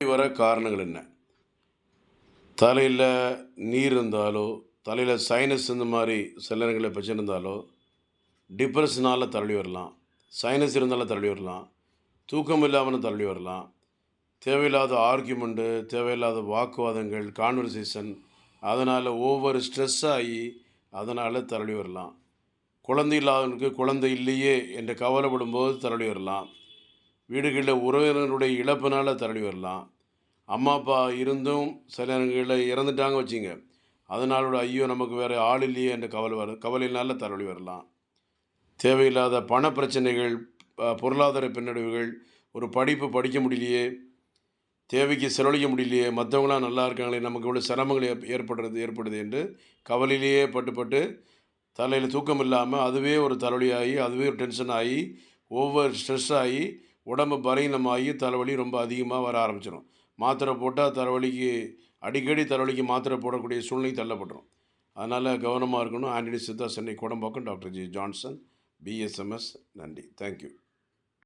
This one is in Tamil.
வர காரணங்கள் என்ன? தலையில நீர் இருந்தாலோ, தலையில சைனஸ் இந்த மாரி சில நேரங்கள்ல பிரச்சனை இருந்தாலோ, டிப்ரஷனால தலைவலி வரலாம். சைனஸ் இருந்தாலும் தலைவலி வரலாம். தூக்கம் இல்லாமலும் தலைவலி வரலாம். தேவையில்லாத ஆர்கியூமெண்ட்டு, தேவையில்லாத வாக்குவாதங்கள், கான்வர்சேஷன் அதனால ஓவர் ஸ்ட்ரெஸ் ஆகி, அதனால தலைவலி வரலாம். குழந்தை இல்லாதவனுக்கு குழந்தை இல்லையே என்று கவலைப்படும்போது தலைவலி வரலாம். வீடுகளில் உறவினர்களுடைய இழப்பினால தலைவலி வரலாம். அம்மா, அப்பா இருந்தும் சில நேரங்களில் இறந்துட்டாங்க வச்சுங்க. அதனால ஐயோ! நமக்கு வேறு ஆள் இல்லையே என்ற கவலையினால தலைவலி வரலாம். தேவையில்லாத பண பிரச்சனைகள், பொருளாதார பின்னடைவுகள், ஒரு படிப்பு படிக்க முடியலையே, தேவைக்கு செலவழிக்க முடியலையே, மற்றவங்களாம் நல்லா இருக்காங்களே, நமக்கு இவ்வளோ சிரமங்கள் ஏற்படுது என்று கவலையிலேயே பட்டு தலையில் தூக்கம் இல்லாமல் அதுவே ஒரு தலைவலியாகி, அதுவே ஒரு டென்ஷன் ஆகி, ஓவர் ஸ்ட்ரெஸ் ஆகி, உடம்பு பலவீனமாகி தலைவலி ரொம்ப அதிகமாக வர ஆரம்பிச்சிடும். மாத்திரை போட்டால் தலைவலிக்கு அடிக்கடி தலைவலிக்கு மாத்திரை போடக்கூடிய சூழ்நிலை தள்ளப்பட்டுரும். அதனால் கவனமாக இருக்கணும். Antony Siddha Chennai Kodambakkam doctor G. Johnson, BSMS. நன்றி. தேங்க்யூ.